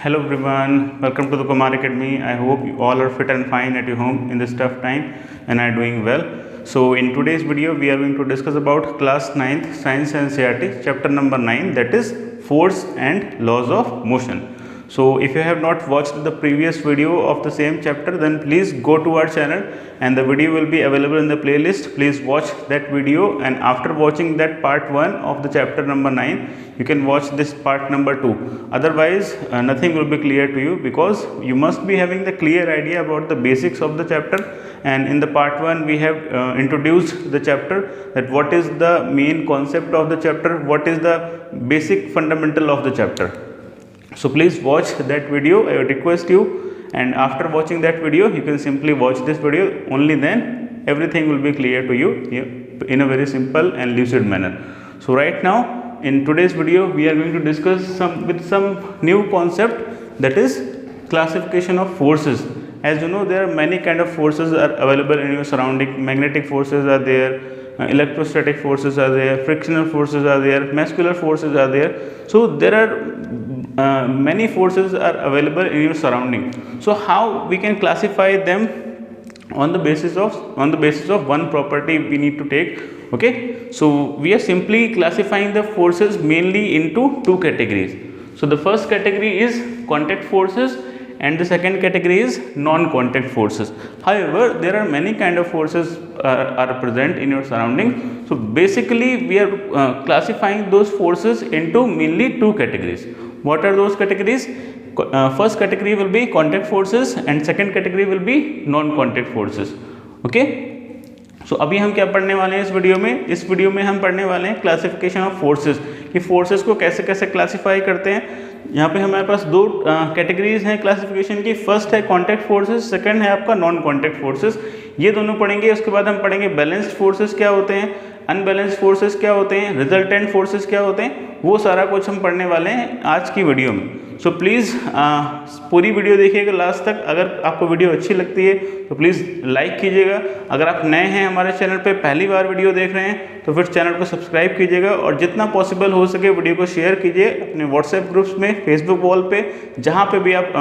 Hello everyone, welcome to the Kumar Academy. I hope you all are fit and fine at your home in this tough time and are doing well. So in today's video we are going to discuss about class 9th Science and NCERT chapter number 9, that is force and laws of motion. So if you have not watched the previous video of the same chapter, then please go to our channel and the video will be available in the playlist. Please watch that video, and after watching that part 1 of the chapter number 9, you can watch this part number 2. Otherwise nothing will be clear to you, because you must be having the clear idea about the basics of the chapter. And in the part 1 we have introduced the chapter, that what is the main concept of the chapter, what is the basic fundamental of the chapter. So please watch that video, I would request you, and after watching that video you can simply watch this video. Only then everything will be clear to you in a very simple and lucid manner. So right now in today's video we are going to discuss some new concept, that is classification of forces. As you know, there are many kind of forces are available in your surrounding. Magnetic forces are there, electrostatic forces are there, frictional forces are there, muscular forces are there. So there are many forces are available in your surrounding. So how we can classify them? On the basis of one property we need to take. Okay, so we are simply classifying the forces mainly into two categories. So the first category is contact forces and the second category is non-contact forces. However, there are many kind of forces are present in your surrounding. So basically we are classifying those forces into mainly two categories. What are those categories? First category will be contact forces and second category will be non-contact forces. Okay, सो अभी हम क्या पढ़ने वाले हैं इस video में हम पढ़ने वाले हैं क्लासिफिकेशन ऑफ फोर्सेस, कि फोर्सेस को कैसे कैसे क्लासिफाई करते हैं. यहाँ पे हमारे पास दो कैटेगरीज हैं क्लासिफिकेशन की. फर्स्ट है कॉन्टैक्ट फोर्सेस, सेकंड है आपका नॉन कॉन्टैक्ट फोर्सेस. ये दोनों पढ़ेंगे. उसके बाद हम पढ़ेंगे बैलेंस्ड फोर्सेस क्या होते हैं, अनबैलेंस्ड फोर्सेस क्या होते हैं, रिजल्टेंट फोर्सेस क्या होते हैं. वो सारा कुछ हम पढ़ने वाले हैं आज की वीडियो में. सो प्लीज़ पूरी वीडियो देखिएगा लास्ट तक. अगर आपको वीडियो अच्छी लगती है तो प्लीज़ लाइक कीजिएगा. अगर आप नए हैं हमारे चैनल पे, पहली बार वीडियो देख रहे हैं, तो फिर चैनल को सब्सक्राइब कीजिएगा और जितना पॉसिबल हो सके वीडियो को शेयर कीजिए अपने व्हाट्सएप ग्रुप्स में, फेसबुक वॉल पे, जहाँ पे भी आप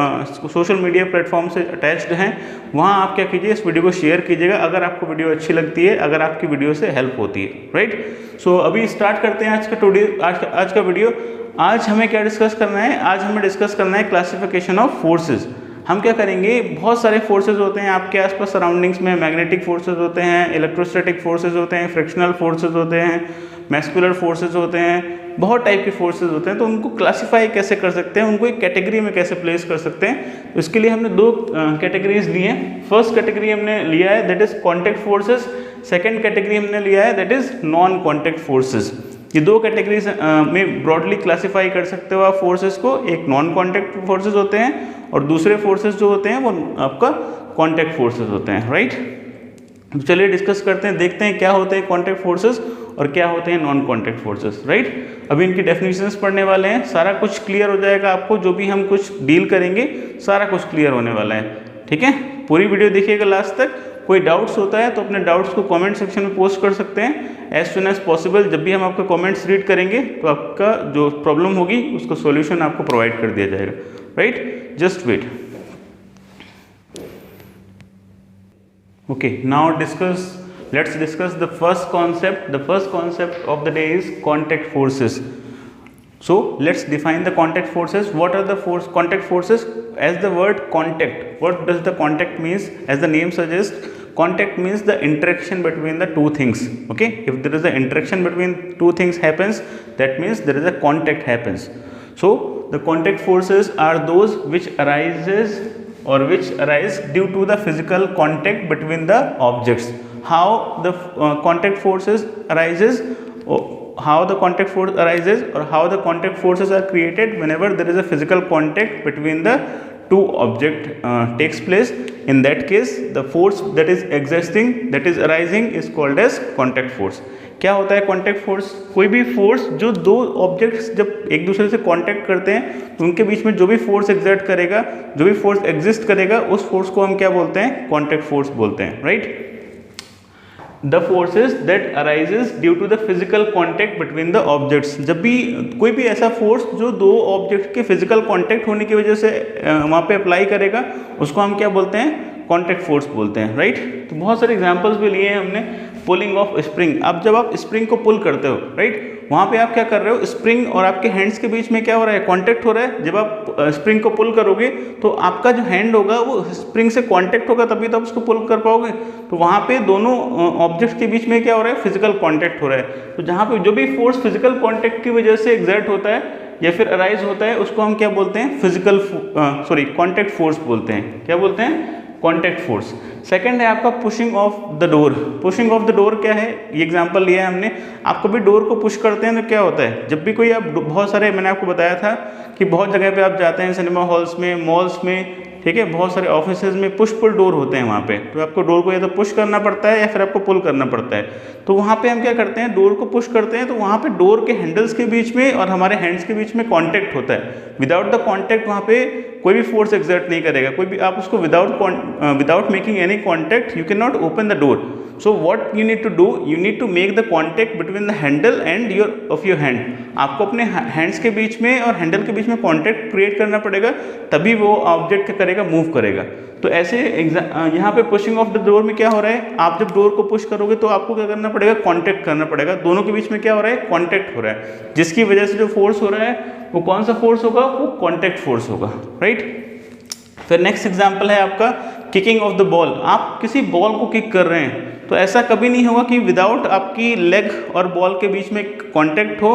सोशल मीडिया प्लेटफॉर्म से अटैच्ड हैं, वहाँ आप क्या कीजिए, इस वीडियो को शेयर कीजिएगा अगर आपको वीडियो अच्छी लगती है, अगर आपकी वीडियो से हेल्प होती है. राइट, सो अभी स्टार्ट करते हैं आज का वीडियो. आज हमें क्या डिस्कस करना है? आज हमें डिस्कस करना है क्लासिफिकेशन ऑफ फोर्सेस. हम क्या करेंगे, बहुत सारे फोर्सेस होते हैं आपके आसपास सराउंडिंग्स में. मैग्नेटिक फोर्सेस होते हैं, इलेक्ट्रोस्टैटिक फोर्सेस होते हैं, फ्रिक्शनल फोर्सेस होते हैं, मैस्कुलर फोर्सेस होते हैं, बहुत टाइप के फोर्सेस होते हैं. तो उनको क्लासिफाई कैसे कर सकते हैं, उनको एक कैटेगरी में कैसे प्लेस कर सकते हैं, तो इसके लिए हमने दो कैटेगरीज ली हैं. फर्स्ट कैटेगरी हमने लिया है that is contact forces, second category हमने लिया है that is non contact forces. ये दो कैटेगरीज में ब्रॉडली क्लासिफाई कर सकते हो आप फोर्सेस को. एक नॉन कॉन्टैक्ट फोर्सेस होते हैं और दूसरे फोर्सेस जो होते हैं वो आपका कॉन्टैक्ट फोर्सेस होते हैं. राइट, तो चलिए डिस्कस करते हैं, देखते हैं क्या होते हैं कॉन्टैक्ट फोर्सेस और क्या होते हैं नॉन कॉन्टैक्ट फोर्सेस. राइट, अभी इनकी डेफिनेशंस पढ़ने वाले हैं, सारा कुछ क्लियर हो जाएगा आपको. जो भी हम कुछ डील करेंगे सारा कुछ क्लियर होने वाला है. ठीक है, पूरी वीडियो देखिएगा लास्ट तक. कोई डाउट्स होता है तो अपने डाउट्स को कमेंट सेक्शन में पोस्ट कर सकते हैं एज सुन एज पॉसिबल. जब भी हम आपके कमेंट्स रीड करेंगे तो आपका जो प्रॉब्लम होगी उसको सॉल्यूशन आपको प्रोवाइड कर दिया जाएगा. Right, just wait. Okay, now let's discuss the first concept. The first concept of the day is contact forces. So let's define the contact forces. What are the contact forces? As the word contact, what does the contact means? As the name suggests, contact means the interaction between the two things. Okay, if there is an interaction between two things happens, that means there is a contact happens. So the contact forces are those which arise due to the physical contact between the objects. How the contact forces arises, or how the contact forces are created whenever there is a physical contact between the two object takes place. In that case the force that is existing, that is arising, is called as contact force. क्या होता है contact force? कोई भी force जो दो objects जब एक दूसरे से कॉन्टैक्ट करते हैं तो उनके बीच में जो भी फोर्स एग्जर्ट करेगा, जो भी फोर्स एग्जिस्ट करेगा, उस फोर्स को हम क्या बोलते हैं? कॉन्टैक्ट फोर्स बोलते हैं. Right, the forces that arises due to the physical contact between the objects. जब भी कोई भी ऐसा फोर्स जो दो ऑब्जेक्ट के फिजिकल कॉन्टैक्ट होने की वजह से वहाँ पे अप्लाई करेगा, उसको हम क्या बोलते हैं, कॉन्टैक्ट फोर्स बोलते हैं, राइट। तो बहुत सारे एग्जांपल्स भी लिए हैं हमने। पुलिंग ऑफ स्प्रिंग, अब जब आप स्प्रिंग को पुल करते हो, राइट, वहाँ पे आप क्या कर रहे हो, स्प्रिंग और आपके हैंड्स के बीच में क्या हो रहा है, कांटेक्ट हो रहा है। जब आप स्प्रिंग को पुल करोगे तो आपका जो हैंड होगा वो स्प्रिंग से कांटेक्ट होगा, तभी तो आप उसको पुल कर पाओगे। तो वहाँ पे दोनों ऑब्जेक्ट्स के बीच में क्या हो रहा है, फिजिकल कांटेक्ट हो रहा है। तो जहाँ पे जो भी फोर्स फिजिकल कांटेक्ट की वजह से एग्जर्ट होता है या फिर अराइज होता है, उसको हम क्या बोलते हैं, फिजिकल कांटेक्ट फोर्स बोलते हैं। क्या बोलते हैं, कॉन्टैक्ट फोर्स। सेकंड है आपका pushing of the door. Pushing of the door क्या है, ये एग्जांपल लिया है हमने। आप कभी डोर को पुश करते हैं तो क्या होता है, जब भी कोई आप बहुत सारे, मैंने आपको बताया था कि बहुत जगह पे आप जाते हैं, सिनेमा हॉल्स में, मॉल्स में, ठीक है, बहुत सारे ऑफिसेज में पुश पुल डोर होते हैं वहाँ पे। तो आपको डोर को या तो पुश करना पड़ता है या फिर आपको पुल करना पड़ता है। तो वहाँ पे हम क्या करते हैं, डोर को पुश करते हैं तो वहाँ पे डोर के हैंडल्स के बीच में और हमारे हैंड्स के बीच में कांटेक्ट होता है। विदाउट द कांटेक्ट वहाँ पे कोई भी फोर्स एक्सर्ट नहीं करेगा, कोई भी आप उसको without making any contact you can not open the door. So what you need to do, you need to make the contact between the handle and your hand. आपको अपने हैंड्स के बीच में और हैंडल के बीच में कांटेक्ट क्रिएट करना पड़ेगा, तभी वो ऑब्जेक्ट क्या करेगा, मूव करेगा। तो ऐसे यहाँ पे पुशिंग ऑफ द डोर में क्या हो रहा है, आप जब डोर को पुश करोगे तो आपको क्या करना पड़ेगा, कांटेक्ट करना पड़ेगा। दोनों के बीच में क्या हो रहा है, कांटेक्ट हो रहा है, जिसकी वजह से जो फोर्स हो रहा है वो कौन सा फोर्स होगा, वो कांटेक्ट फोर्स होगा, राइट। फिर नेक्स्ट एग्जांपल है आपका किकिंग ऑफ द बॉल। आप किसी बॉल को किक कर रहे हैं तो ऐसा कभी नहीं होगा कि विदाउट आपकी लेग और बॉल के बीच में कांटेक्ट हो।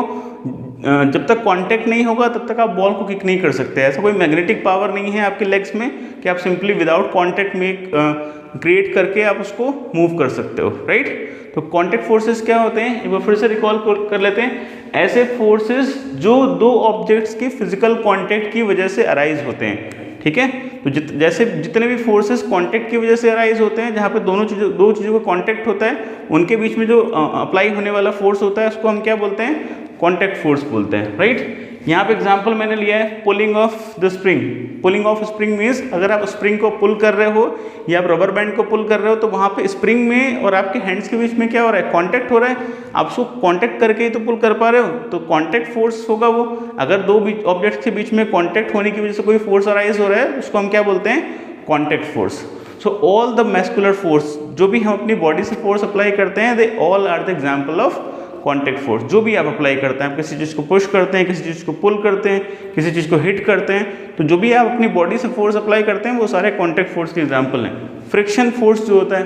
जब तक कांटेक्ट नहीं होगा तब तक आप बॉल को किक नहीं कर सकते। ऐसा कोई मैग्नेटिक पावर नहीं है आपके लेग्स में कि आप सिंपली विदाउट कांटेक्ट में क्रिएट करके आप उसको मूव कर सकते हो, राइट। तो कांटेक्ट फोर्सेस क्या होते हैं, एक बार फिर से रिकॉल कर लेते हैं। ऐसे फोर्सेस जो दो ऑब्जेक्ट्स के फिजिकल कांटेक्ट की वजह से अराइज होते हैं, ठीक है। तो जैसे जितने भी फोर्सेस कांटेक्ट की वजह से अराइज होते हैं, जहाँ पे दो चीज़ों का कांटेक्ट होता है, उनके बीच में जो अप्लाई होने वाला फोर्स होता है उसको हम क्या बोलते हैं, कांटेक्ट फोर्स बोलते हैं, राइट। यहाँ पे एग्जांपल मैंने लिया है pulling of the spring. Pulling of spring means अगर आप स्प्रिंग को पुल कर रहे हो या आप रबर बैंड को पुल कर रहे हो तो वहाँ पे स्प्रिंग में और आपके हैंड्स के बीच में क्या हो रहा है, कांटेक्ट हो रहा है। आप उसको कांटेक्ट करके ही तो पुल कर पा रहे हो, तो कांटेक्ट फोर्स होगा वो। अगर दो ऑब्जेक्ट्स के बीच में कांटेक्ट होने की वजह से कोई फोर्स अराइज हो रहा है, उसको हम क्या बोलते हैं, contact force. So all the muscular force, जो भी हम अपनी बॉडी से फोर्स अप्लाई करते हैं, they all are the example of contact force. जो भी आप अप्लाई करते हैं, आप किसी चीज़ को पुश करते हैं, किसी चीज़ को पुल करते हैं, किसी चीज़ को हिट करते हैं, तो जो भी आप अपनी बॉडी से फोर्स अप्लाई करते हैं वो सारे कांटेक्ट फोर्स के एग्जांपल हैं। फ्रिक्शन फोर्स जो होता है,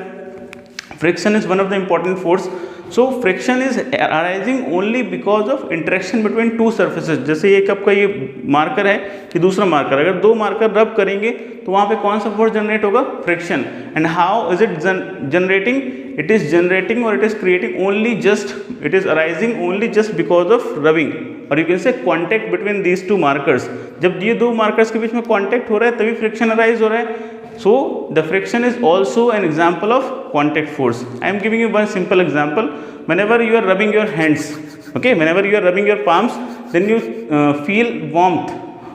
friction is one of the important force. So friction is arising only because of interaction between two surfaces. जैसे एक आपका ये मार्कर है कि दूसरा मार्कर, अगर दो मार्कर रब करेंगे तो वहाँ पे कौन सा फोर्स जनरेट होगा, friction. And how is it generating, it is generating or it is creating only just, it is arising only just because of rubbing, or you can say contact between these two markers। जब ये दो markers के बीच में contact हो रहा है तभी friction arise हो रहा है। so the friction is also an example of contact force। I am giving you one simple example। whenever you are rubbing your hands, okay, whenever you are rubbing your palms, then you feel warmth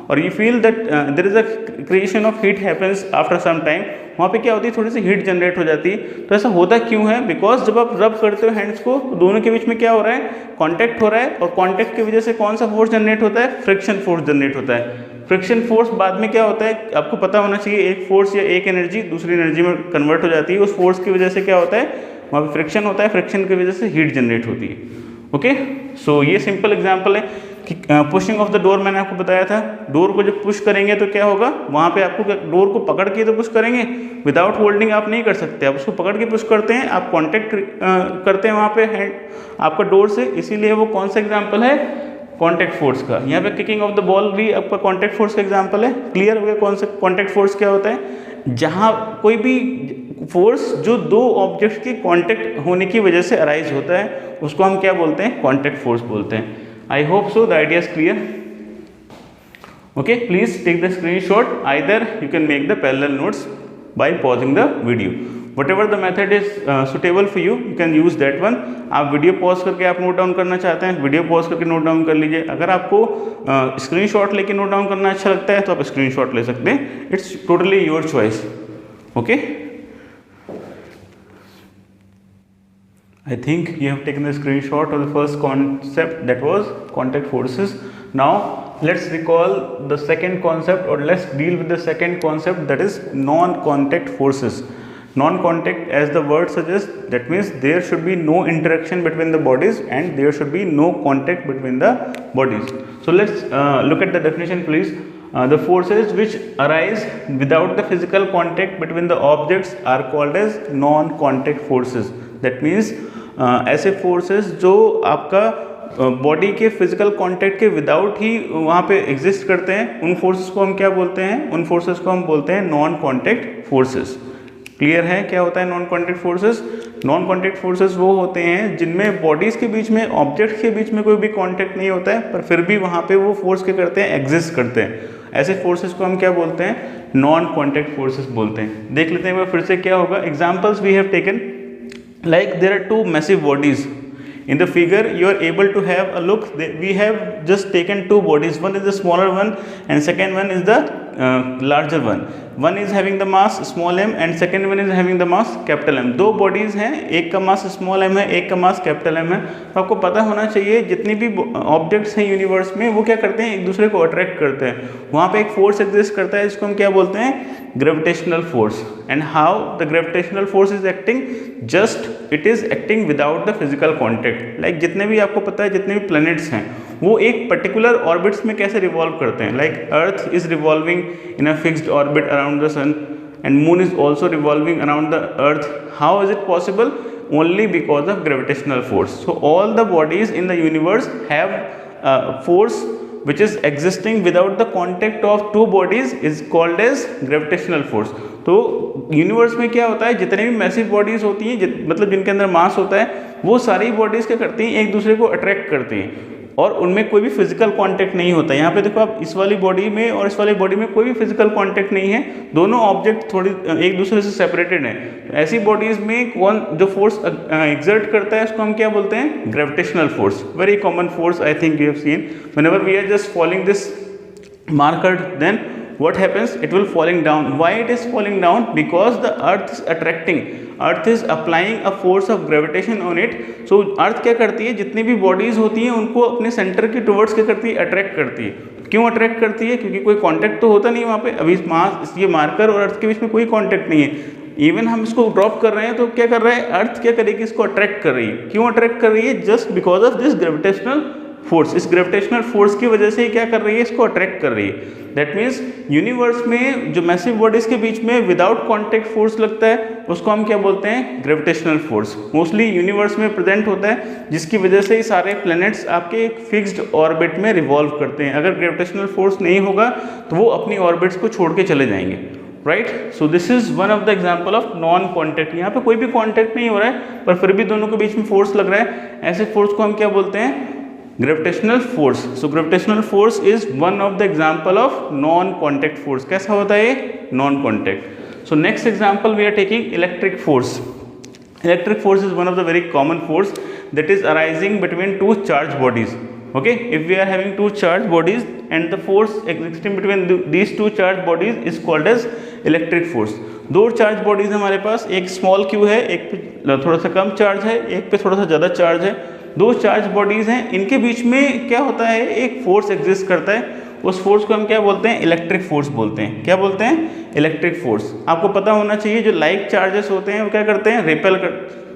or you feel that there is a creation of heat happens after some time। वहाँ पे क्या होती है, थोड़ी सी heat generate हो जाती है। तो ऐसा होता क्यों है, बिकॉज जब आप रब करते हो हैंड्स को तो दोनों के बीच में क्या हो रहा है, कांटेक्ट हो रहा है, और कांटेक्ट की वजह से कौन सा फोर्स जनरेट होता है, फ्रिक्शन फोर्स जनरेट होता है। फ्रिक्शन फोर्स बाद में क्या होता है, आपको पता होना चाहिए, एक फोर्स या एक एनर्जी दूसरी एनर्जी में कन्वर्ट हो जाती है। उस फोर्स की वजह से क्या होता है, वहाँ पे फ्रिक्शन होता है, फ्रिक्शन की वजह से हीट जनरेट होती है। ओके, सो ये सिंपल एग्जांपल है कि पुशिंग ऑफ द डोर मैंने आपको बताया था। डोर को जब पुश करेंगे तो क्या होगा, वहाँ पे आपको डोर को पकड़ के तो पुश करेंगे, विदाउट होल्डिंग आप नहीं कर सकते, आप उसको पकड़ के पुश करते हैं, आप कांटेक्ट करते हैं वहाँ पे हैंड आपका डोर से, इसीलिए वो कौन सा एग्जांपल है, कांटेक्ट फोर्स का। यहाँ पे किकिंग ऑफ द बॉल भी आपका कांटेक्ट फोर्स का एग्जांपल है। क्लियर हो गया कौन सा कांटेक्ट फोर्स क्या होता है, जहाँ कोई भी फोर्स जो दो ऑब्जेक्ट्स के कांटेक्ट होने की वजह से अराइज होता है उसको हम क्या बोलते हैं, कांटेक्ट फोर्स बोलते हैं। I hope so the idea is clear। Okay, please take the screenshot, either you can make the parallel notes by pausing the video, whatever the method is suitable for you, you can use that one। आप video pause करके आप note down करना चाहते हैं, video pause करके note down कर लीजिए। अगर आपको स्क्रीनशॉट लेके नोट डाउन करना अच्छा लगता है तो आप स्क्रीनशॉट ले सकते हैं, it's totally your choice. Okay, I think you have taken the screenshot of the first concept, that was contact forces. Now let's recall the second concept, or let's deal with the second concept, that is non-contact forces. Non-contact, as the word suggests, that means there should be no interaction between the bodies and there should be no contact between the bodies. So let's look at the definition, please. The forces which arise without the physical contact between the objects are called as non-contact forces. That means ऐसे forces जो आपका body के physical contact के without ही वहाँ पे exist करते हैं, उन फोर्सेस को हम क्या बोलते हैं? उन फोर्सेस को हम बोलते हैं नॉन कांटेक्ट फोर्सेस। क्लियर है क्या होता है non contact forces? Non contact forces वो होते हैं जिनमें बॉडीज के बीच में, ऑब्जेक्ट के बीच में कोई भी कांटेक्ट नहीं होता है, पर फिर भी वहाँ पे वो फोर्स क्या करते हैं? एग्जिस्ट करते हैं। ऐसे फोर्सेस को हम क्या बोलते हैं? नॉन कांटेक्ट फोर्सेस बोलते हैं। देख लेते हैं फिर से क्या होगा। Examples we have taken, like there are two massive bodies. In the figure you are able to have a look. We have just taken two bodies, one is the smaller one and second one is the larger one. One is having the mass small m and second one is having the mass capital M. दो bodies हैं, एक का mass small m है, एक का mass capital M है। तो आपको पता होना चाहिए जितनी भी ऑब्जेक्ट्स हैं यूनिवर्स में वो क्या करते हैं? एक दूसरे को अट्रैक्ट करते हैं। वहाँ पे एक फोर्स एग्जिस्ट करता है जिसको हम क्या बोलते हैं? Gravitational force. And how the gravitational force is acting? Just it is acting without the physical contact. Like जितने भी आपको पता है, जितने भी प्लैनेट्स हैं वो एक पर्टिकुलर ऑर्बिट्स में कैसे रिवॉल्व करते हैं। Like earth is revolving in a fixed orbit around the sun and moon is also revolving around the earth. How is it possible? Only because of gravitational force. So all the bodies in the universe have force which is existing without the contact of two bodies is called as gravitational force. तो universe में क्या होता है? जितने भी massive bodies होती हैं, मतलब जिनके अंदर मास होता है, वो सारी बॉडीज क्या करती हैं? एक दूसरे को अट्रैक्ट करती हैं और उनमें कोई भी फिजिकल कांटेक्ट नहीं होता। यहाँ पे देखो आप, इस वाली बॉडी में और इस वाली बॉडी में कोई भी फिजिकल कांटेक्ट नहीं है, दोनों ऑब्जेक्ट थोड़ी एक दूसरे से सेपरेटेड हैं। तो ऐसी बॉडीज में कौन जो फोर्स एग्जर्ट करता है उसको हम क्या बोलते हैं? Gravitational force. Very common force, I think you have seen. Whenever we are just following this marker, then what happens? It will falling down. Why it is falling down? Because the earth is attracting, earth is applying a force of gravitation on it. So earth क्या करती है? जितनी भी bodies होती हैं उनको अपने centre के टुवर्ड्स क्या करती है? अट्रैक्ट करती है। क्यों अट्रैक्ट करती है? क्योंकि कोई कांटेक्ट तो होता नहीं वहाँ पे। अभी ये मार्कर और अर्थ के बीच में कोई कांटेक्ट नहीं है। इवन हम इसको ड्रॉप कर रहे हैं तो क्या कर रहा है? अर्थ क्या करेगी? इसको अट्रैक्ट कर रही है। क्यों अट्रैक्ट कर रही है? Just because of this gravitational force. इस ग्रेविटेशनल फोर्स की वजह से क्या कर रही है? इसको अट्रैक्ट कर रही है। दैट मीन्स यूनिवर्स में जो मैसिव बॉडीज के बीच में विदाउट कॉन्टेक्ट फोर्स लगता है उसको हम क्या बोलते हैं? Gravitational force. मोस्टली यूनिवर्स में प्रेजेंट होता है, जिसकी वजह से ही सारे प्लैनेट्स आपके एक फिक्स्ड ऑर्बिट में रिवॉल्व करते हैं। अगर ग्रेविटेशनल फोर्स नहीं होगा तो वो अपनी ऑर्बिट्स को छोड़ के चले जाएंगे। Right, so this is one of the example of non contact. यहाँ पे कोई भी कॉन्टेक्ट नहीं हो रहा है पर फिर भी दोनों के बीच में फोर्स लग रहा है। ऐसे फोर्स को हम क्या बोलते हैं? Gravitational force. So gravitational force is one of the example of non contact force. कैसा होता है ये? Non contact. So next example we are taking electric force. Electric force is one of the very common force that is arising between two charged bodies. Okay, if we are having two charged bodies and the force existing between these two charged bodies is called as electric force. दो charge bodies हमारे पास, एक small q है, एक पे थोड़ा सा कम charge है, एक पे थोड़ा सा ज़्यादा चार्ज है। दो चार्ज बॉडीज हैं, इनके बीच में क्या होता है? एक फोर्स एग्जिस्ट करता है। उस फोर्स को हम क्या बोलते हैं? इलेक्ट्रिक फोर्स बोलते हैं। क्या बोलते हैं? Electric force. आपको पता होना चाहिए जो लाइक चार्जेस होते हैं वो क्या करते हैं? रिपेल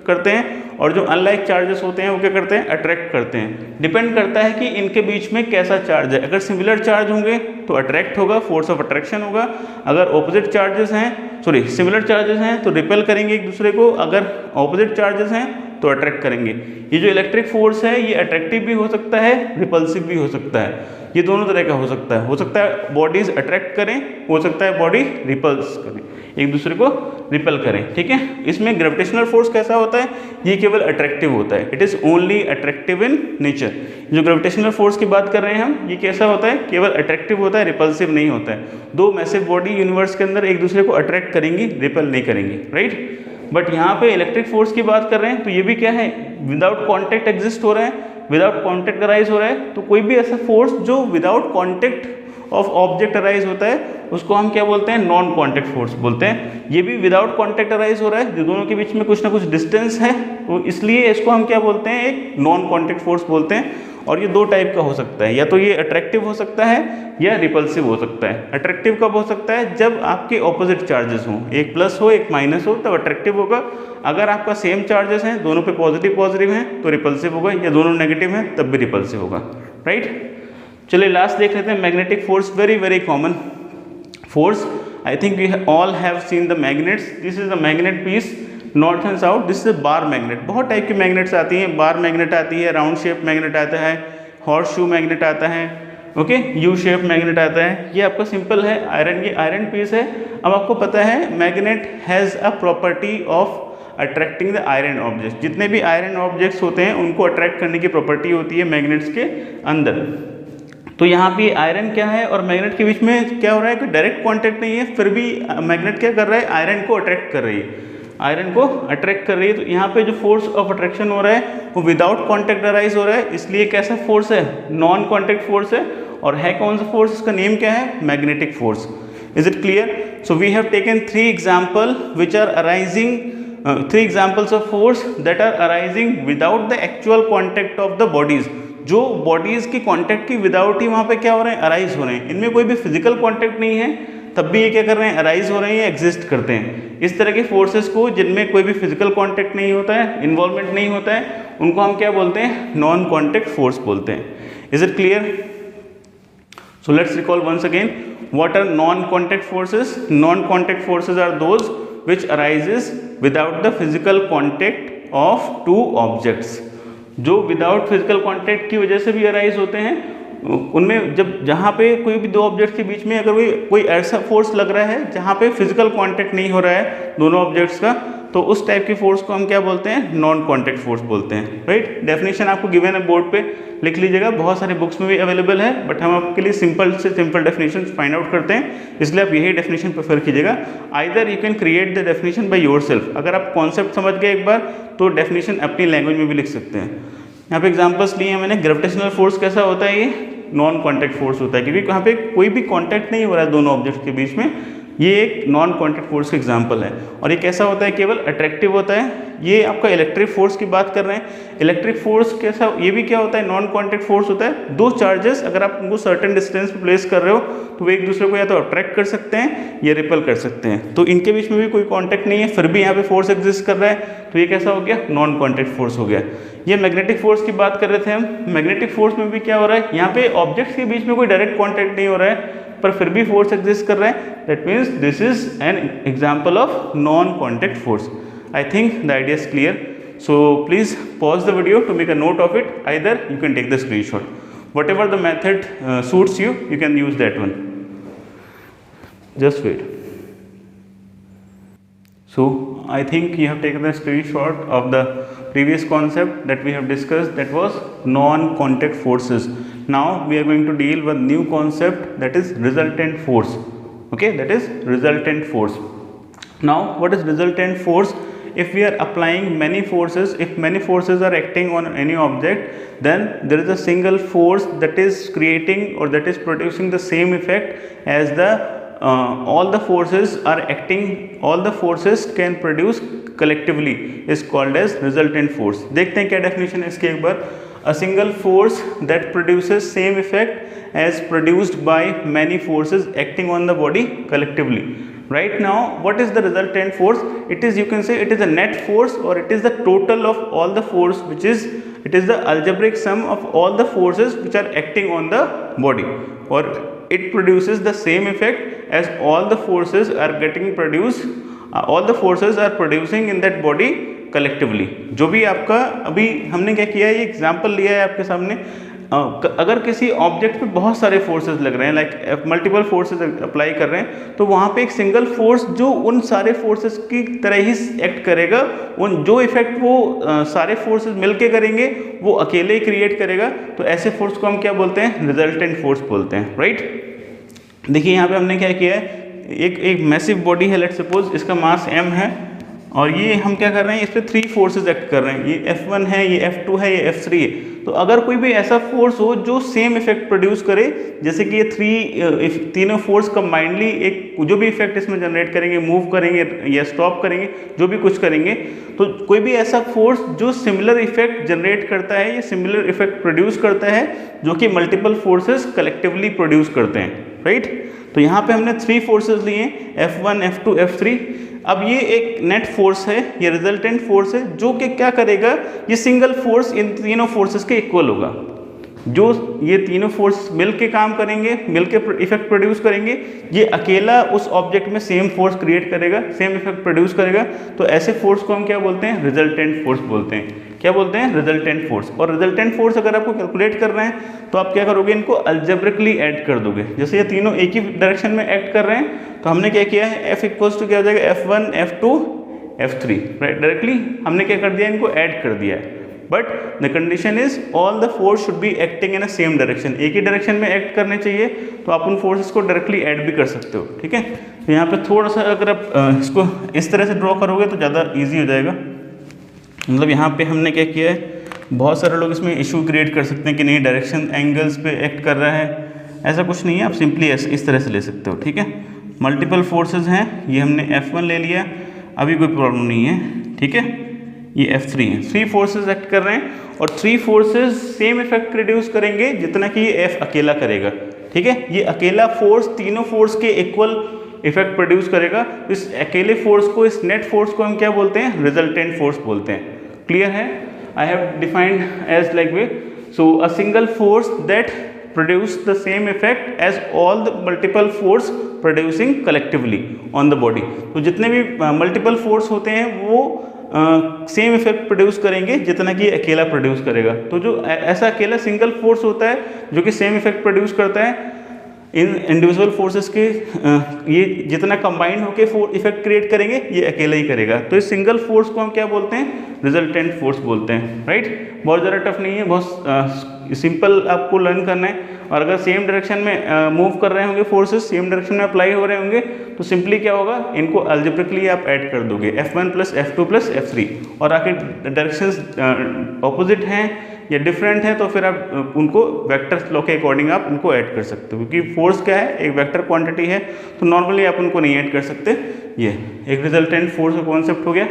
करते हैं, और जो अनलाइक चार्जेस होते हैं वो क्या करते हैं? अट्रैक्ट करते हैं। डिपेंड करता है कि इनके बीच में कैसा चार्ज है। अगर सिमिलर चार्ज होंगे तो अट्रैक्ट होगा, फोर्स ऑफ अट्रैक्शन होगा। अगर ऑपोजिट चार्जेस हैं, सिमिलर चार्जेस हैं तो रिपेल करेंगे एक दूसरे को। अगर ऑपोजिट चार्जेस हैं तो अट्रैक्ट करेंगे। ये जो इलेक्ट्रिक फोर्स है ये अट्रैक्टिव भी हो सकता है, रिपल्सिव भी हो सकता है। ये दोनों तरह का हो सकता है। हो सकता है बॉडीज अट्रैक्ट करें, हो सकता है बॉडी रिपल्स करें, एक दूसरे को रिपेल करें। ठीक है, इसमें ग्रेविटेशनल फोर्स कैसा होता है? ये केवल अट्रैक्टिव होता है। It is only attractive in nature. जो ग्रेविटेशनल फोर्स की बात कर रहे हैं हम, ये कैसा होता है? केवल अट्रैक्टिव होता है, रिपल्सिव नहीं होता है। दो मैसिव बॉडी यूनिवर्स के अंदर एक दूसरे को अट्रैक्ट करेंगी, रिपेल नहीं करेंगी। राइट, बट यहाँ पे इलेक्ट्रिक फोर्स की बात कर रहे हैं तो ये भी क्या है? विदाउट कॉन्टेक्ट एग्जिस्ट हो रहा है, विदाउट कॉन्टेक्ट अराइज हो रहा है। तो कोई भी ऐसा फोर्स जो without contact of object arise होता है उसको हम क्या बोलते हैं, नॉन कॉन्टैक्ट फोर्स बोलते हैं। ये भी विदाउट कॉन्टैक्ट अराइज हो रहा है, जो दोनों के बीच में कुछ ना कुछ डिस्टेंस है, तो इसलिए इसको हम क्या बोलते हैं, एक नॉन कॉन्टैक्ट फोर्स बोलते हैं। और ये दो टाइप का हो सकता है, या तो ये अट्रैक्टिव हो सकता है या रिपल्सिव हो सकता है। अट्रैक्टिव कब हो सकता है, जब आपके ऑपोजिट चार्जेस हों, एक प्लस हो एक माइनस हो, तब अट्रैक्टिव होगा। अगर आपका सेम चार्जेस हैं, दोनों पे पॉजिटिव पॉजिटिव हैं, तो रिपल्सिव होगा, या दोनों नेगेटिव हैं तब भी रिपल्सिव होगा, राइट। चलिए लास्ट देख लेते हैं, magnetic force, very very common force. I think we all have seen the magnets. This is the magnet piece, north and south. This is bar magnet. बहुत टाइप की मैग्नेट्स आती हैं, bar magnet आती है, round shape magnet आता है, horse shoe magnet आता है, ओके, यू शेप मैग्नेट आता है। ये आपका सिंपल है आयरन, ये आयरन पीस है। अब आपको पता है magnet has a property of attracting the iron object. जितने भी आयरन ऑब्जेक्ट्स होते हैं उनको अट्रैक्ट करने की प्रॉपर्टी होती है मैग्नेट्स के अंदर। तो यहाँ पे आयरन क्या है और मैग्नेट के बीच में क्या हो रहा है, कोई डायरेक्ट कांटेक्ट नहीं है, फिर भी मैग्नेट क्या कर रहा है, आयरन को अट्रैक्ट कर रही है, आयरन को अट्रैक्ट कर रही है। तो यहाँ पे जो फोर्स ऑफ अट्रैक्शन हो रहा है वो विदाउट कांटेक्ट अराइज हो रहा है, इसलिए कैसा फोर्स है, नॉन कांटेक्ट फोर्स है। और है कौन सा फोर्स, इसका नेम क्या है, magnetic force. Is it clear? So we have taken 3 example which are arising, 3 examples of force that are arising without the actual contact of the bodies. जो bodies की कॉन्टेक्ट की विदाउट ही वहाँ पे क्या हो रहे हैं, अराइज हो रहे हैं। इनमें कोई भी फिजिकल कॉन्टेक्ट नहीं है, तब भी ये क्या कर रहे हैं, अराइज हो रहे हैं, एग्जिस्ट करते हैं। इस तरह के फोर्सेस को जिनमें कोई भी फिजिकल कांटेक्ट नहीं होता है, इन्वॉल्वमेंट नहीं होता है, उनको हम क्या बोलते हैं, नॉन कांटेक्ट फोर्स बोलते हैं। Is it clear? So let's recall once again, what are non contact forces? Non contact forces are those which arises without the physical contact of 2 objects. जो विदाउट फिजिकल कांटेक्ट की वजह से भी arise होते हैं, उनमें जब जहाँ पे कोई भी 2 ऑब्जेक्ट्स के बीच में अगर कोई ऐसा फोर्स लग रहा है जहाँ पे फिजिकल कांटेक्ट नहीं हो रहा है दोनों ऑब्जेक्ट्स का, तो उस टाइप की फोर्स को हम क्या बोलते हैं, नॉन कांटेक्ट फोर्स बोलते हैं, राइट। डेफिनेशन आपको गिवन है, बोर्ड पे लिख लीजिएगा, बहुत सारे बुक्स में भी अवेलेबल है, बट हम आपके लिए सिंपल से सिंपल डेफिनेशन फाइंड आउट करते हैं, इसलिए आप यही डेफिनेशन प्रेफर कीजिएगा। Either you can create the definition by yourself. अगर आप कॉन्सेप्ट समझ गए एक बार तो डेफिनेशन अपनी लैंग्वेज में भी लिख सकते हैं। यहाँ पे एग्जांपल्स लिए हैं मैंने। ग्रेविटेशनल फोर्स कैसा होता है, ये नॉन कांटेक्ट फोर्स होता है, क्योंकि यहाँ पे कोई भी कांटेक्ट नहीं हो रहा है दोनों ऑब्जेक्ट्स के बीच में। ये एक नॉन कांटेक्ट फोर्स का एग्जांपल है। और ये कैसा होता है, केवल अट्रैक्टिव होता है। ये आपका इलेक्ट्रिक फोर्स की बात कर रहे हैं। इलेक्ट्रिक फोर्स कैसा, ये भी क्या होता है, नॉन कांटेक्ट फोर्स होता है। 2 चार्जेस अगर आप उनको सर्टेन डिस्टेंस पे प्लेस कर रहे हो तो वो एक दूसरे को या तो अट्रैक्ट कर सकते हैं या रिपेल कर सकते हैं। तो इनके बीच में भी कोई कांटेक्ट नहीं है, फिर भी यहाँ पे फोर्स एग्जिस्ट कर रहा है, तो ये कैसा हो गया, नॉन कांटेक्ट फोर्स हो गया। ये मैग्नेटिक फोर्स की बात कर रहे थे हम। मैग्नेटिक फोर्स में भी क्या हो रहा है, यहाँ पे ऑब्जेक्ट्स के बीच में कोई डायरेक्ट कांटेक्ट नहीं हो रहा है, पर फिर भी फोर्स एग्जिस्ट कर रहा है। That means this is an example of non contact force. I think the idea is clear. So please pause the video to make a note of it. Either you can take the screenshot. Whatever the method suits you, you can use that one. Just wait. So I think you have taken the screenshot of the previous concept that we have discussed, that was non-contact forces. Now we are going to deal with new concept, that is resultant force. Okay, that is resultant force. Now what is resultant force? If we are applying many forces, if many forces are acting on any object, then there is a single force that is creating or that is producing the same effect as the all the forces are acting, all the forces can produce collectively is called as resultant force. देखते हैं क्या definition है इसकी एक बार। A single force that produces same effect as produced by many forces acting on the body collectively. Right now, what is the resultant force? It is, you can say, it is a net force, or it is the total of all the force, which is, it is the algebraic sum of all the forces which are acting on the body, or it produces the same effect as all the forces are getting produced, all the forces are producing in that body collectively. जो भी आपका अभी हमने क्या किया है, ये example लिया है आपके सामने। अगर किसी ऑब्जेक्ट पे बहुत सारे फोर्सेस लग रहे हैं, लाइक मल्टीपल फोर्सेस अप्लाई कर रहे हैं, तो वहाँ पे एक सिंगल फोर्स जो उन सारे फोर्सेस की तरह ही एक्ट करेगा, उन जो इफेक्ट वो सारे फोर्सेस मिलके करेंगे वो अकेले ही क्रिएट करेगा। तो ऐसे फोर्स को हम क्या बोलते हैं, रिजल्टेंट फोर्स बोलते हैं, राइट। देखिए यहाँ पे हमने क्या किया है, एक मैसिव बॉडी है, लेट्स सपोज इसका मास m है, और ये हम क्या कर रहे हैं, इस पर 3 फोर्सेस एक्ट कर रहे हैं, ये F1 है, ये F2 है, ये F3 है। तो अगर कोई भी ऐसा फोर्स हो जो सेम इफेक्ट प्रोड्यूस करे, जैसे कि ये तीनों फोर्स कंबाइंडली एक जो भी इफेक्ट इसमें जनरेट करेंगे, मूव करेंगे या स्टॉप करेंगे, जो भी कुछ करेंगे, तो कोई भी ऐसा फोर्स जो सिमिलर इफेक्ट जनरेट करता है या सिमिलर इफेक्ट प्रोड्यूस करता है, जो कि मल्टीपल फोर्सेस कलेक्टिवली प्रोड्यूस करते हैं, राइट। तो यहाँ पे हमने 3 फोर्सेस लिए, F1, F2, F3। अब ये एक नेट फोर्स है, ये रिजल्टेंट फोर्स है, जो कि क्या करेगा, ये सिंगल फोर्स इन तीनों फोर्सेस के इक्वल होगा। जो ये तीनों फोर्स मिल के काम करेंगे, मिल के इफेक्ट प्रोड्यूस करेंगे, ये अकेला उस ऑब्जेक्ट में सेम फोर्स क्रिएट करेगा, सेम इफेक्ट प्रोड्यूस करेगा। तो ऐसे फोर्स को हम क्या बोलते हैं, रिजल्टेंट फोर्स बोलते हैं। क्या बोलते हैं, रिजल्टेंट फोर्स। और रिजल्टेंट फोर्स अगर आपको कैलकुलेट करना है तो आप क्या करोगे, इनको अलजेब्रिकली ऐड कर दोगे। जैसे ये तीनों एक ही डायरेक्शन में एक्ट कर रहे हैं, तो हमने क्या किया है, F इक्वल्स टू क्या हो जाएगा, F1, F2, F3, right. Directly हमने क्या कर दिया, इनको ऐड कर दिया है। But the condition is all the force should be acting in a same direction, एक ही डायरेक्शन में एक्ट करने चाहिए। तो आप उन फोर्सेस को डायरेक्टली ऐड भी कर सकते हो, ठीक है। तो यहाँ पे थोड़ा सा अगर आप इसको इस तरह से ड्रॉ करोगे तो ज़्यादा ईजी हो जाएगा। मतलब यहाँ पे हमने क्या किया है, बहुत सारे लोग इसमें इशू क्रिएट कर सकते हैं कि नहीं डायरेक्शन एंगल्स पे एक्ट कर रहा है, ऐसा कुछ नहीं है। आप सिंपली इस तरह से ले सकते हो, ठीक है। मल्टीपल फोर्सेस हैं, ये हमने F1 ले लिया, अभी कोई प्रॉब्लम नहीं है, ठीक है। ये F3 है, 3 फोर्सेस एक्ट कर रहे हैं और 3 फोर्सेस सेम इफेक्ट प्रोड्यूस करेंगे जितना कि ये F अकेला करेगा, ठीक है। ये अकेला फोर्स तीनों फोर्स के इक्वल इफेक्ट प्रोड्यूस करेगा। इस अकेले फोर्स को, इस नेट फोर्स को हम क्या बोलते हैं, रिजल्टेंट फोर्स बोलते हैं। क्लियर है? I have defined as like way, so a single force that produce the same effect as all the multiple force producing collectively on the body। तो जितने भी मल्टीपल फोर्स होते हैं वो सेम इफेक्ट प्रोड्यूस करेंगे जितना कि अकेला प्रोड्यूस करेगा। तो जो ऐसा अकेला सिंगल फोर्स होता है जो कि सेम इफेक्ट प्रोड्यूस करता है, इन इंडिविजुअल फोर्सेस के ये जितना कंबाइंड होकर इफेक्ट क्रिएट करेंगे, ये अकेला ही करेगा। तो इस सिंगल फोर्स को हम क्या बोलते हैं, रिजल्टेंट फोर्स बोलते हैं, राइट। बहुत ज़्यादा टफ नहीं है, बहुत सिंपल आपको लर्न करना है। और अगर सेम डायरेक्शन में मूव कर रहे होंगे फोर्सेस, सेम डायरेक्शन में अप्लाई हो रहे होंगे, तो सिंपली क्या होगा, इनको अलजेब्रिकली आप ऐड कर दोगे, F1 plus F2 plus F3। और आखिर डायरेक्शंस ऑपोजिट हैं या डिफरेंट है तो फिर आप उनको वेक्टर लॉ के अकॉर्डिंग आप उनको ऐड कर सकते हो, क्योंकि फोर्स क्या है, एक वेक्टर क्वांटिटी है, तो नॉर्मली आप उनको नहीं ऐड कर सकते। ये एक रिजल्टेंट फोर्स का कॉन्सेप्ट हो गया।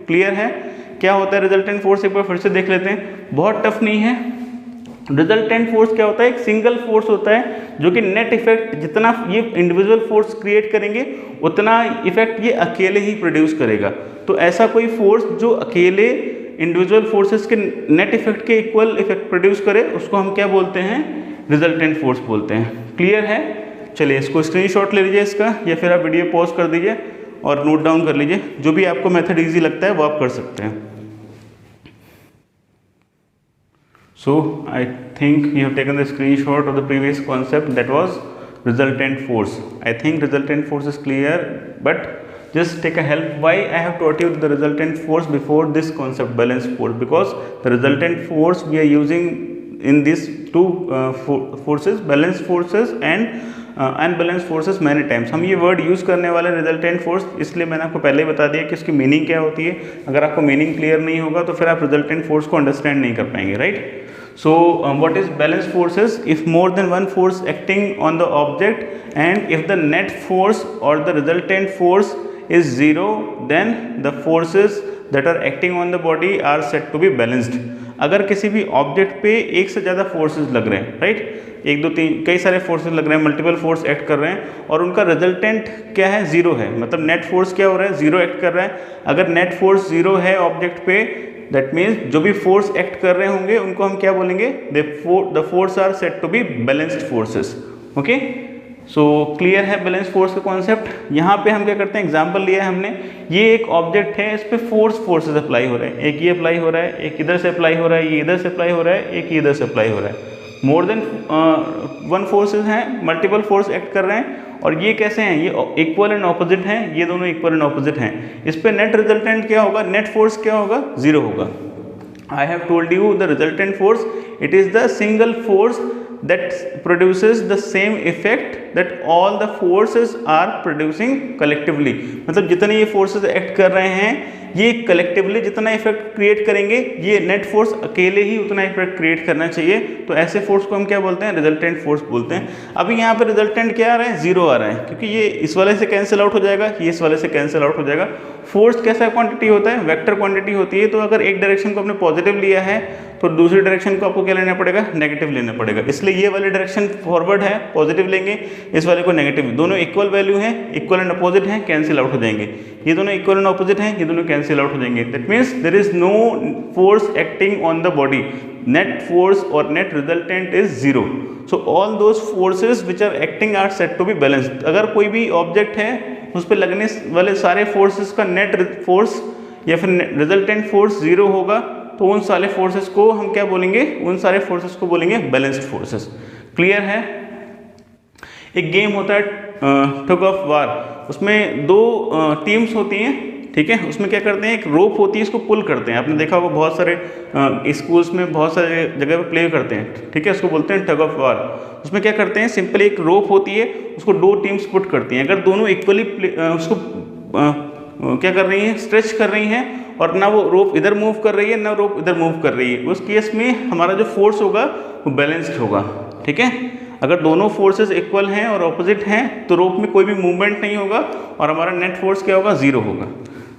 क्लियर है? क्या होता है रिजल्टेंट फोर्स, एक बार फिर से देख लेते हैं, बहुत टफ नहीं है। रिजल्टेंट फोर्स क्या होता है, एक सिंगल फोर्स होता है जो कि नेट इफेक्ट जितना ये इंडिविजुअल फोर्स क्रिएट करेंगे उतना इफेक्ट ये अकेले ही प्रोड्यूस करेगा। तो ऐसा कोई फोर्स जो अकेले इंडिविजुअल फोर्सेस के नेट इफेक्ट के इक्वल इफेक्ट प्रोड्यूस करे, उसको हम क्या बोलते हैं, रिजल्टेंट फोर्स बोलते हैं। क्लियर है? चलिए इसको स्क्रीनशॉट ले लीजिए इसका, या फिर आप वीडियो पॉज कर दीजिए और नोट डाउन कर लीजिए। जो भी आपको मेथड ईजी लगता है वो आप कर सकते हैं। So I think you have taken the screenshot of the previous concept, that was resultant force. I think resultant force is clear, but just take a help. Why I have taught you the resultant force before this concept, balance force? Because the resultant force we are using in these two forces, balance forces and unbalance forces many times. हम ये word use करने वाले resultant force, इसलिए मैंने आपको पहले ही बता दिया कि इसकी मीनिंग क्या होती है। अगर आपको मीनिंग क्लियर नहीं होगा तो फिर आप रिजल्टेंट फोर्स को अंडरस्टैंड नहीं कर पाएंगे, right. So what is balance forces? If more than one force acting on the object and if the net force or the resultant force is zero, then the forces that are acting on the body are said to be balanced। अगर किसी भी object पे एक से ज़्यादा forces लग रहे हैं, राइट, 1 2 3 कई सारे फोर्सेस लग रहे हैं, मल्टीपल फोर्स एक्ट कर रहे हैं और उनका रिजल्टेंट क्या है, जीरो है, मतलब नेट फोर्स क्या हो रहा है, जीरो एक्ट कर रहा है। अगर नेट फोर्स जीरो है ऑब्जेक्ट पे, दैट मीन्स जो भी फोर्स एक्ट कर रहे होंगे उनको हम क्या बोलेंगे, the force are said to be balanced forces. Okay, so clear है बैलेंस फोर्स का कॉन्सेप्ट। यहाँ पे हम क्या करते हैं, एग्जांपल लिया है हमने, ये एक ऑब्जेक्ट है, इस पे फोर्सेस अप्लाई हो रहे हैं, एक ये अप्लाई हो रहा है, एक इधर से अप्लाई हो रहा है, ये इधर से अप्लाई हो रहा है, एक इधर से अप्लाई हो रहा है। मोर देन वन फोर्सेस हैं, मल्टीपल फोर्स एक्ट कर रहे हैं। और ये कैसे हैं, ये इक्वल एंड ऑपोजिट हैं, ये दोनों इक्वल एंड ऑपोजिट हैं। इस पे नेट रिजल्टेंट क्या होगा, नेट फोर्स क्या होगा, जीरो होगा। I have told you the resultant force, it is the single force that produces the same effect that all the forces are producing collectively। मतलब जितने ये forces act कर रहे हैं ये कलेक्टिवली जितना इफेक्ट क्रिएट करेंगे, ये नेट फोर्स अकेले ही उतना इफेक्ट क्रिएट करना चाहिए। तो ऐसे फोर्स को हम क्या बोलते हैं? रिजल्टेंट फोर्स बोलते हैं। अभी यहाँ पे रिजल्टेंट क्या आ रहा है? 0 आ रहा है, क्योंकि ये इस वाले से कैंसिल आउट हो जाएगा, ये इस वाले से कैंसिल आउट हो जाएगा। फोर्स कैसा क्वांटिटी होता है? वेक्टर क्वांटिटी होती है। तो अगर एक डायरेक्शन को आपने पॉजिटिव लिया है तो दूसरी डायरेक्शन को आपको क्या लेना पड़ेगा? नेगेटिव लेना पड़ेगा। इसलिए ये वाली डायरेक्शन फॉरवर्ड है, पॉजिटिव लेंगे, इस वाले को नेगेटिव। दोनों इक्वल वैल्यू हैं, इक्वल एंड अपोजिट हैं, कैंसिल आउट हो जाएंगे। ये दोनों इक्वल एंड अपोजिट हैं, ये दोनों कैंसिल आउट हो जाएंगे। That means there is no force acting on the body. Net force और net resultant is 0। So all those forces which are acting are set to be balanced. अगर कोई भी object है उस पर लगने वाले सारे फोर्सेस का नेट फोर्स या फिर रिजल्टेंट फोर्स 0 होगा, तो उन सारे फोर्सेस को हम क्या बोलेंगे? उन सारे फोर्सेस को बोलेंगे बैलेंस्ड फोर्सेस। क्लियर है? एक गेम होता है टग ऑफ वार, उसमें 2 टीम्स होती हैं, ठीक है। उसमें क्या करते हैं? एक रोप होती है, इसको पुल करते हैं। आपने देखा होगा बहुत सारे स्कूल्स में बहुत सारे जगह पे प्ले करते हैं, ठीक है। उसको बोलते हैं टग ऑफ वार। उसमें क्या करते हैं? सिंपली एक रोप होती है, उसको 2 टीम्स पुट करती हैं। अगर दोनों इक्वली उसको क्या कर रही हैं? स्ट्रेच कर रही हैं, और ना वो रोप इधर मूव कर रही है ना रोप इधर मूव कर रही है, उस केस में हमारा जो फोर्स होगा वो बैलेंस्ड होगा, ठीक है। अगर दोनों फोर्सेस इक्वल हैं और ऑपोजिट हैं तो रोप में कोई भी मूवमेंट नहीं होगा और हमारा नेट फोर्स क्या होगा? 0 होगा,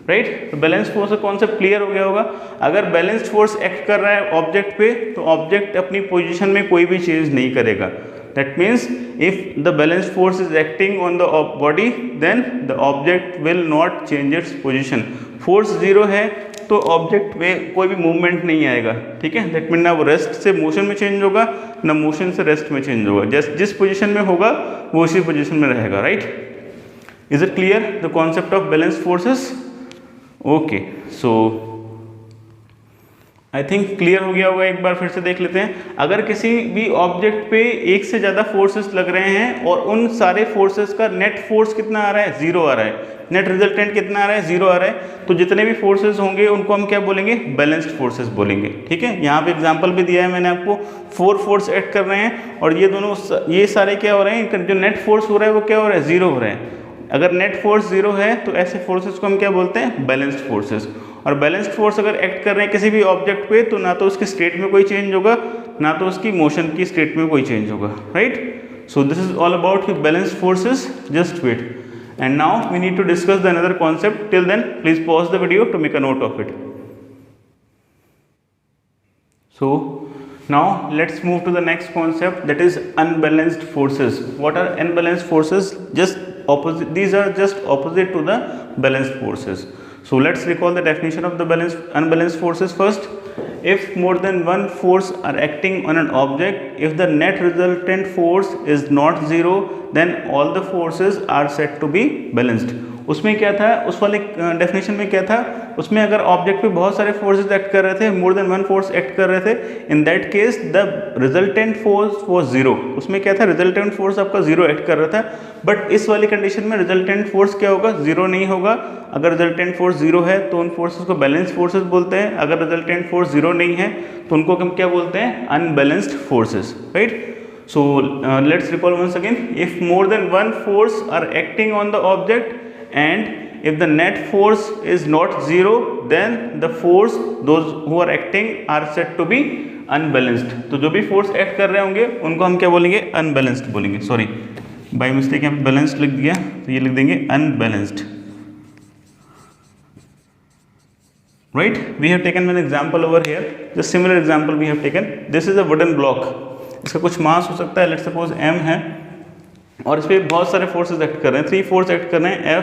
राइट। तो बैलेंस फोर्स का कॉन्सेप्ट क्लियर हो गया होगा। अगर बैलेंस्ड फोर्स एक्ट कर रहा है ऑब्जेक्ट पे, तो ऑब्जेक्ट अपनी पोजीशन में कोई भी चेंज नहीं करेगा। That means if the balanced force is acting on the body, then the object will not change its position. Force 0 है तो ऑब्जेक्ट में कोई भी मूवमेंट नहीं आएगा, ठीक है। दैट मीन ना वो रेस्ट से मोशन में चेंज होगा, ना मोशन से रेस्ट में चेंज होगा। जिस पोजीशन में होगा वो उसी पोजीशन में रहेगा, right. Is it clear the concept of balanced forces? Okay, so I think clear हो गया होगा। एक बार फिर से देख लेते हैं। अगर किसी भी ऑब्जेक्ट पे एक से ज़्यादा फोर्सेस लग रहे हैं और उन सारे फोर्सेस का नेट फोर्स कितना आ रहा है? 0 आ रहा है। नेट रिजल्टेंट कितना आ रहा है? 0 आ रहा है। तो जितने भी फोर्सेस होंगे उनको हम क्या बोलेंगे? बैलेंस्ड फोर्सेस बोलेंगे, ठीक है। यहाँ पे एग्जांपल भी दिया है मैंने आपको, 4 फोर्स एक्ट कर रहे हैं और ये दोनों ये सारे क्या हो रहे हैं? जो नेट फोर्स हो रहा है वो क्या हो रहा है? 0 हो रहा है। अगर नेट फोर्स 0 है तो ऐसे फोर्सेस को हम क्या बोलते हैं? Balanced forces. और बैलेंस्ड फोर्स अगर एक्ट कर रहे हैं किसी भी ऑब्जेक्ट पे, तो ना तो उसकी स्टेट में कोई चेंज होगा, ना तो उसकी मोशन की स्टेट में कोई चेंज होगा, right. So this is all about balanced forces. Just wait, and now we need to discuss the another concept. Till then please pause the video to make a note of it. So now let's move to the next concept, that is unbalanced forces. What are unbalanced forces? Just opposite, these are just opposite to the balanced forces. So let's recall the definition of the unbalanced forces first. If more than one force are acting on an object, if the net resultant force is not 0, then all the forces are said to be balanced. उसमें क्या था, उस वाले definition में क्या था, उसमें अगर ऑब्जेक्ट पे बहुत सारे फोर्सेस एक्ट कर रहे थे, more than one force act कर रहे थे, in that case the resultant force was 0. उसमें क्या था, रिजल्टेंट फोर्स आपका 0 एक्ट कर रहा था. बट इस वाली कंडीशन में रिजल्टेंट फोर्स क्या होगा, 0 नहीं होगा. अगर रिजल्टेंट फोर्स 0 है तो उन फोर्सेस को बैलेंस फोर्सेस बोलते हैं. अगर रिजल्टेंट फोर्स 0 नहीं है तो उनको हम क्या बोलते हैं, unbalanced forces, right. So let's recall once again, if more than one force are acting on the object and if the net force is not 0, then the force, those who are acting are said to be unbalanced. तो जो भी force act कर रहे होंगे उनको हम क्या बोलेंगे, अनबैलेंस्ड बोलेंगे. सॉरी बाय मिस्टेक यहाँ पे बैलेंस्ड लिख दिया, तो ये लिख देंगे unbalanced. Right, we have taken an example over here. The similar example we have taken. This is a wooden block. इसका कुछ मास हो सकता है, लेट्स सपोज m है, और इस पर बहुत सारे फोर्सेस एक्ट कर रहे हैं. 3 फोर्स एक्ट कर रहे हैं,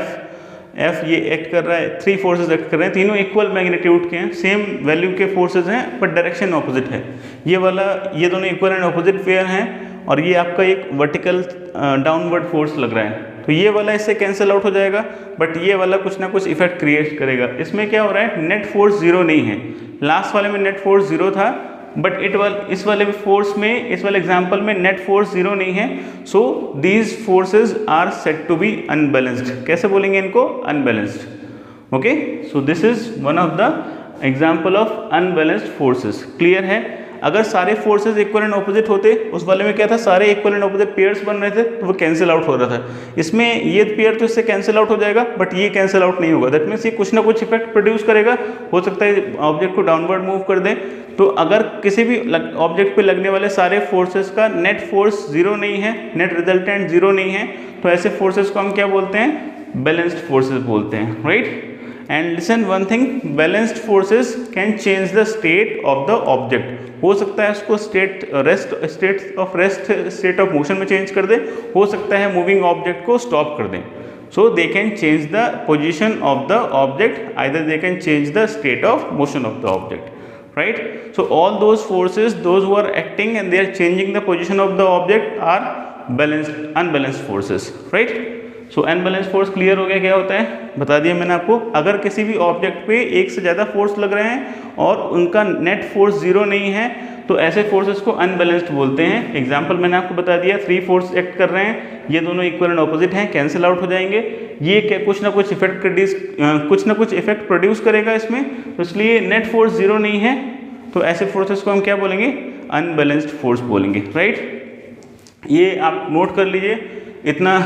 F ये एक्ट कर रहा है, 3 फोर्सेस एक्ट कर रहे हैं. तीनों इक्वल मैग्नीट्यूड के हैं, सेम वैल्यू के फोर्सेस हैं, बट डायरेक्शन ऑपोजिट है. ये दोनों इक्वल एंड ऑपोजिट पेयर हैं, और ये आपका एक वर्टिकल डाउनवर्ड फोर्स लग रहा है. तो ये वाला इससे कैंसिल आउट हो जाएगा, बट ये वाला कुछ ना कुछ इफेक्ट क्रिएट करेगा. इसमें क्या हो रहा है, नेट फोर्स 0 नहीं है. लास्ट वाले में नेट फोर्स 0 था, बट इस वाले फोर्स में, इस वाले एग्जाम्पल में नेट फोर्स 0 नहीं है. So these forces are said to be unbalanced. कैसे बोलेंगे इनको, unbalanced. Okay, so this is one of the example of unbalanced forces. Clear है. अगर सारे फोर्सेस इक्वल एंड ऑपोजिट होते, उस वाले में क्या था, सारे इक्वल एंड ऑपोजिट पेयर्स बन रहे थे, तो वो कैंसिल आउट हो रहा था। इसमें ये पेयर तो इससे कैंसिल आउट हो जाएगा, बट ये कैंसिल आउट नहीं होगा। दैट मीन्स ये कुछ ना कुछ इफेक्ट प्रोड्यूस करेगा, हो सकता है ऑब्जेक्ट को डाउनवर्ड मूव कर दें। तो अगर किसी भी ऑब्जेक्ट पे लगने वाले सारे फोर्सेस का नेट फोर्स जीरो नहीं है, नेट रिजल्टेंट जीरो नहीं है, तो ऐसे फोर्सेस को हम क्या बोलते हैं, बैलेंस्ड फोर्सेस बोलते हैं, right. And listen one thing, balanced forces can change the state of the object. हो सकता है उसको स्टेट ऑफ मोशन में चेंज कर दे, हो सकता है मूविंग ऑब्जेक्ट को स्टॉप कर दें। So they can change the position of the object, either they can change the state of motion of the object, right? So all those forces, those who are acting and they are changing the position of the object are unbalanced forces, right? So unbalanced force clear हो गया क्या होता है, बता दिया मैंने आपको। अगर किसी भी ऑब्जेक्ट पे एक से ज़्यादा फोर्स लग रहे हैं और उनका नेट फोर्स जीरो नहीं है, तो ऐसे फोर्सेस को अनबैलेंस्ड बोलते हैं। एग्जांपल मैंने आपको बता दिया, 3 फोर्स एक्ट कर रहे हैं, ये दोनों इक्वल एंड ऑपोजिट हैं, कैंसिल आउट हो जाएंगे। ये क्या कुछ ना कुछ इफेक्ट प्रोड्यूस करेगा इसमें, तो इसलिए नेट फोर्स जीरो नहीं है, तो ऐसे फोर्सेस को हम क्या बोलेंगे, अनबैलेंस्ड फोर्स बोलेंगे, राइट। ये आप नोट कर लीजिए, इतना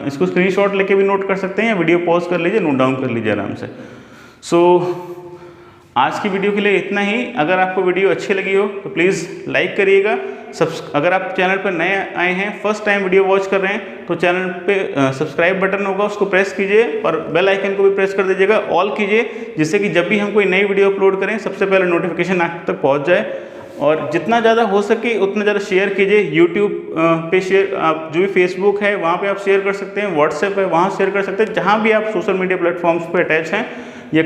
इसको स्क्रीनशॉट लेके भी नोट कर सकते हैं, या वीडियो पॉज कर लीजिए, नोट डाउन कर लीजिए आराम से। सो आज की वीडियो के लिए इतना ही। अगर आपको वीडियो अच्छी लगी हो तो प्लीज़ लाइक करिएगा। अगर आप चैनल पर नए आए हैं, फर्स्ट टाइम वीडियो वॉच कर रहे हैं, तो चैनल पे सब्सक्राइब बटन होगा, उसको प्रेस कीजिए और बेल आइकन को भी प्रेस कर दीजिएगा, ऑल कीजिए, जिससे कि जब भी हम कोई नई वीडियो अपलोड करें सबसे पहले नोटिफिकेशन आप तक पहुँच जाए। और जितना ज़्यादा हो सके उतना ज़्यादा शेयर कीजिए। यूट्यूब पे शेयर, आप जो भी फेसबुक है वहाँ पे आप शेयर कर सकते हैं, व्हाट्सएप है वहाँ शेयर कर सकते हैं, जहाँ भी आप सोशल मीडिया प्लेटफॉर्म्स पे अटैच हैं या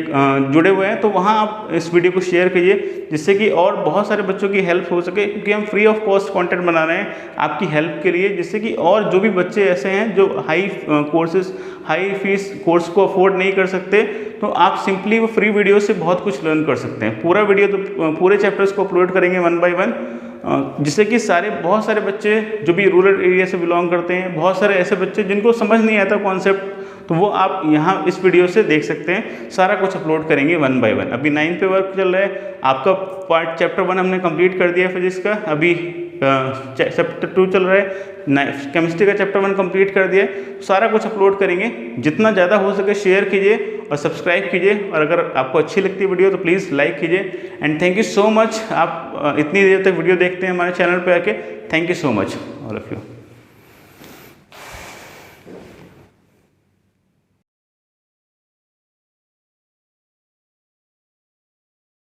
जुड़े हुए हैं, तो वहाँ आप इस वीडियो को शेयर कीजिए, जिससे कि और बहुत सारे बच्चों की हेल्प हो सके, क्योंकि हम फ्री ऑफ कॉस्ट कंटेंट बना रहे हैं आपकी हेल्प के लिए, जिससे कि और जो भी बच्चे ऐसे हैं जो हाई फीस कोर्स को अफोर्ड नहीं कर सकते, तो आप सिंपली वो फ्री वीडियो से बहुत कुछ लर्न कर सकते हैं। पूरा वीडियो तो पूरे चैप्टर्स को अपलोड करेंगे 1 बाय 1, जिससे कि बहुत सारे बच्चे जो भी रूरल एरिया से बिलोंग करते हैं, बहुत सारे ऐसे बच्चे जिनको समझ नहीं आता कॉन्सेप्ट, तो वो आप यहाँ इस वीडियो से देख सकते हैं। सारा कुछ अपलोड करेंगे 1 बाय 1। अभी 9 पे वर्क चल रहा है, आपका चैप्टर 1 हमने कंप्लीट कर दिया फिजिक्स का, अभी चैप्टर 2 चल रहा है, केमिस्ट्री का चैप्टर 1 कंप्लीट कर दिया है। सारा कुछ अपलोड करेंगे, जितना ज़्यादा हो सके शेयर कीजिए और सब्सक्राइब कीजिए, और अगर आपको अच्छी लगती है वीडियो तो प्लीज़ लाइक कीजिए। And thank you so much, आप इतनी देर तक वीडियो देखते हैं हमारे चैनल पे आके, thank you so much all of you.